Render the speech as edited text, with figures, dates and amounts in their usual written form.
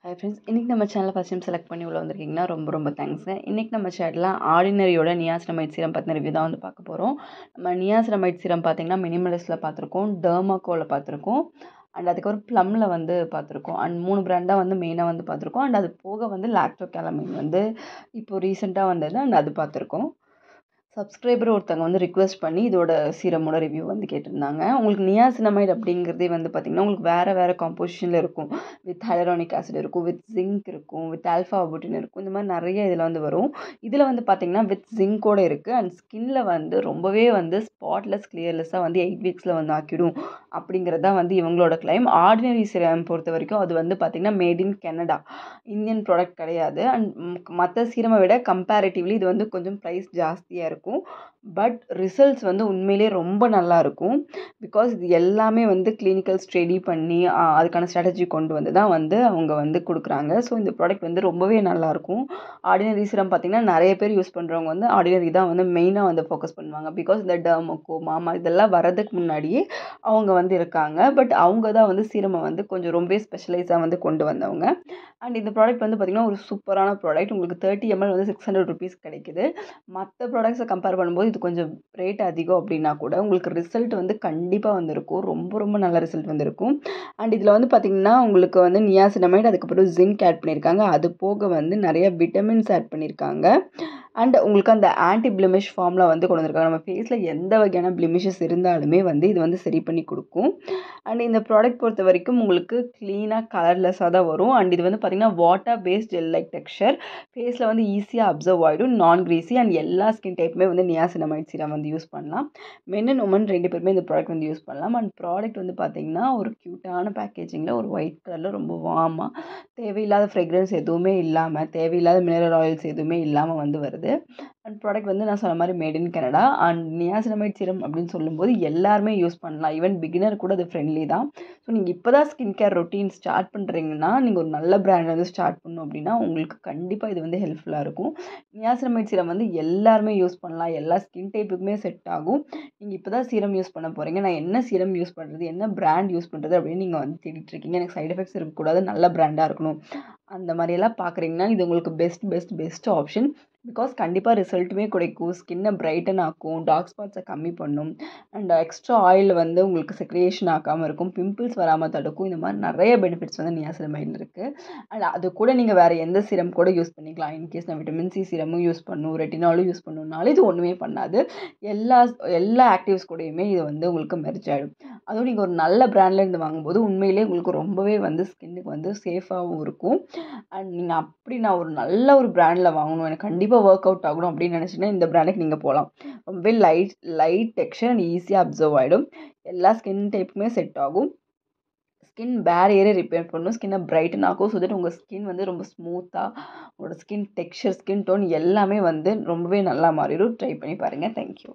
Hi friends, இன்றைக்கி நம்ம சேனலை ஃபஸ்ட் டைம் செலக்ட் பண்ணி உள்ள வந்திருக்கீங்கன்னா ரொம்ப ரொம்ப தேங்க்ஸுங்க. இன்றைக்கி நம்ம சேனலில் ஆர்டினரியோட நியாசினமைட் சீரம் பற்றின ரிவ்யூ தான் வந்து பார்க்க போகிறோம். நம்ம நியாசினமைட் சீரம் பார்த்திங்கன்னா மினிமலிஸ்ட்டில் பார்த்துருக்கோம், டெர்மாக்கோவில் பார்த்துருக்கோம், அண்ட் அதுக்கப்புறம் ப்ளம்மில் வந்து பார்த்துருக்கோம். அண்ட் 3 பிராண்டாக வந்து மெயினாக வந்து பார்த்துருக்கோம். அண்ட் அது போக வந்து லாக்டோகேலமைன் வந்து இப்போது ரீசெண்டாக வந்தது, அண்ட் அது பார்த்துருக்கோம். சப்ஸ்கிரைபர் ஒருத்தவங்க வந்து ரிக்வெஸ்ட் பண்ணி இதோட சீரமோட ரிவ்யூ வந்து கேட்டிருந்தாங்க. உங்களுக்கு நியாசினமைட் அப்படிங்கிறதே வந்து பார்த்திங்கன்னா உங்களுக்கு வேறு காம்போசிஷனில் இருக்கும். வித் ஹைலரானிக் ஆசிட் இருக்கும், வித் ஜிங்க் இருக்கும், வித் ஆல்ஃபா அபுட்டின் இருக்கும். இந்த மாதிரி நிறைய இதில் வந்து வரும். இதில் வந்து பார்த்திங்கன்னா வித் ஜிங்கோடு இருக்குது. அண்ட் ஸ்கின்னில் வந்து ரொம்பவே வந்து ஸ்பாட்லெஸ் கிளியர்லெஸ்ஸாக வந்து 8 வீக்ஸில் வந்து ஆக்கிடும் அப்படிங்கிறது தான் வந்து இவங்களோட கிளைம். ஆர்டினரி சீரம் பொறுத்த வரைக்கும் அது வந்து பார்த்திங்கன்னா made in Canada, Indian product கிடையாது. அண்ட் மற்ற சீரமை விட கம்பேரிட்டிவ்லி இது வந்து கொஞ்சம் ப்ரைஸ் ஜாஸ்தியாக இருக்கும். பட் ரிசல்ட்ஸ் வந்து உண்மையிலே ரொம்ப நல்லா இருக்கும். பிகாஸ் இது எல்லாமே வந்து கிளினிக்கல் ஸ்டடி பண்ணி அதுக்கான ஸ்ட்ராட்டஜி கொண்டு வந்து தான் வந்து அவங்க வந்து கொடுக்குறாங்க. ஸோ இந்த ப்ராடக்ட் வந்து ரொம்பவே நல்லாயிருக்கும். ஆர்டினரி சீரம் பார்த்திங்கன்னா நிறைய பேர் யூஸ் பண்ணுறவங்க வந்து ஆர்டினரி தான் வந்து மெயினாக வந்து ஃபோக்கஸ் பண்ணுவாங்க. பிகாஸ் இந்த டெர்மோக்கோ, மாமா இதெல்லாம் வரதுக்கு முன்னாடியே அவங்க வந்து இருக்காங்க. பட் அவங்க தான் வந்து சீரமை வந்து கொஞ்சம் ரொம்ப ஸ்பெஷலைஸாக வந்து கொண்டு வந்தவங்க. அண்ட் இந்த ப்ராடக்ட் வந்து பார்த்திங்கன்னா ஒரு சூப்பரான ப்ராடக்ட். உங்களுக்கு 30 ml வந்து 600 rupees கிடைக்குது. மற்ற ப்ராடக்ட்ஸை கம்பேர் பண்ணும்போது இது கொஞ்சம் ரேட் அதிகம் அப்படின்னா கூட உங்களுக்கு ரிசல்ட் வந்து கண்டிப்பாக வந்திருக்கும். ரொம்ப நல்ல ரிசல்ட் வந்திருக்கும். அண்ட் இதில் வந்து பார்த்திங்கன்னா உங்களுக்கு வந்து நியாசினமைட், அதுக்கப்புறம் ஜிங்க் ஆட் பண்ணியிருக்காங்க. அது போக வந்து நிறைய விட்டமின்ஸ் ஆட் பண்ணியிருக்காங்க. அண்ட் உங்களுக்கு அந்த ஆன்டி பிளிமிஷ் ஃபார்மில் வந்து கொண்டு வந்திருக்காங்க. நம்ம ஃபேஸில் எந்த வகையான பிளிமிஷஸ் இருந்தாலுமே வந்து இது வந்து சரி பண்ணி கொடுக்கும். அண்ட் இந்த ப்ராடக்ட் பொறுத்த வரைக்கும் உங்களுக்கு க்ளீனாக கலர்லெஸ்ஸாக தான் வரும். அண்ட் இது வந்து பார்த்திங்கன்னா water based gel like texture. ஃபேஸில் வந்து ஈஸியாக அப்சர்வ் ஆகிடும், நான் கிரீஸி. அண்ட் எல்லா ஸ்கின் டைப்புமே வந்து நியாசினமைட் சீரம் வந்து யூஸ் பண்ணலாம். மென் அண்ட் உமன் 2 பேருமே இந்த ப்ராடக்ட் வந்து யூஸ் பண்ணலாம். அண்ட் ப்ராடக்ட் வந்து பார்த்திங்கன்னா ஒரு க்யூட்டான பேக்கேஜிங்கில் ஒரு ஒயிட் கலரில் ரொம்ப வார்மாக, தேவையில்லாத ஃப்ரெக்ரன்ஸ் எதுவுமே இல்லாமல், தேவையில்லாத மினரல் ஆயில்ஸ் எதுவுமே இல்லாமல் வந்து வருது. அண்ட் ப்ராடக்ட் வந்து நான் சொன்ன மாதிரி made in Canada. And niacinamide serum அப்படின்னு சொல்லும்போது எல்லாருமே யூஸ் பண்ணலாம். ஈவன் பிகினர் கூட அது ஃப்ரெண்ட்லி தான். ஸோ நீங்கள் இப்போ தான் ஸ்கின் கேர் ரொட்டீன் ஸ்டார்ட் பண்ணுறீங்கன்னா, நீங்கள் ஒரு நல்ல பிராண்ட் வந்து ஸ்டார்ட் பண்ணணும் அப்படின்னா உங்களுக்கு கண்டிப்பாக இது வந்து ஹெல்ப்ஃபுல்லாக இருக்கும். நியாசினமைட் சீரம் வந்து எல்லாருமே யூஸ் பண்ணலாம், எல்லா ஸ்கின் டைப்புக்குமே செட் ஆகும். நீங்கள் இப்போ தான் சீரம் யூஸ் பண்ண போகிறீங்க, நான் என்ன சீரம் யூஸ் பண்ணுறது, என்ன பிராண்ட் யூஸ் பண்ணுறது அப்படின்னு நீங்கள் வந்து தேடிட்டு இருக்கீங்க. எனக்கு சைட் எஃபெக்ட்ஸ் இருக்கக்கூடாது, நல்ல பிராண்டாக இருக்கணும், அந்த மாதிரியெல்லாம் பார்க்குறீங்கன்னா இது உங்களுக்கு பெஸ்ட் ஆப்ஷன். பிகாஸ் கண்டிப்பாக ரிசல்ட்டுமே கிடைக்கும், ஸ்கின்னை பிரைட்டன் ஆக்கும், டார்க் ஸ்பாட்ஸை கம்மி பண்ணும், அண்ட் எக்ஸ்ட்ரா ஆயில் வந்து உங்களுக்கு செக்ரியேஷன் ஆக்காமல் இருக்கும், பிம்பிள்ஸ் வராமல் தடுக்கும். இந்த மாதிரி நிறைய பெனிஃபிட்ஸ் வந்து நியாசினமைடில் இருக்குது. அண்ட் அது கூட நீங்கள் வேறு எந்த சீரம் கூட யூஸ் பண்ணிக்கலாம். இன்கேஸ் நான் விட்டமின் சி சீரமும் யூஸ் பண்ணணும், ரெட்டினாலும் யூஸ் பண்ணணும்னாலும் இது ஒன்றுமே பண்ணாது. எல்லா ஆக்டிவ்ஸ் கூடயுமே இது வந்து உங்களுக்கு மெர்ஜ் ஆகிடும். அதுவும் நீங்கள் ஒரு நல்ல பிராண்ட்லேருந்து வாங்கும்போது உண்மையிலே உங்களுக்கு ரொம்பவே வந்து ஸ்கின்னுக்கு வந்து சேஃபாகவும் இருக்கும். அண்ட் நீங்கள் நான் ஒரு நல்ல ஒரு பிராண்டில் வாங்கணும், எனக்கு கண்டிப்பாக ஒர்க் அவுட் ஆகணும் அப்படின்னு நினச்சிங்கன்னா இந்த பிராண்டுக்கு நீங்கள் போகலாம். ரொம்பவே லைட் டெக்ஸ்சர் அண்ட் ஈஸியாக அப்சர்வ் ஆகிடும். எல்லா ஸ்கின் டைப்புமே செட் ஆகும். ஸ்கின் பேரியரை ரிப்பேர் பண்ணணும், ஸ்கின்னை பிரைட்டன் ஆகும். ஸோ தட் உங்கள் ஸ்கின் வந்து ரொம்ப ஸ்மூத்தாக, உங்களோட ஸ்கின் டெக்ஸ்சர், ஸ்கின் டோன் எல்லாமே வந்து ரொம்பவே நல்லா மாறிடும். ட்ரை பண்ணி பாருங்கள். தேங்க்யூ.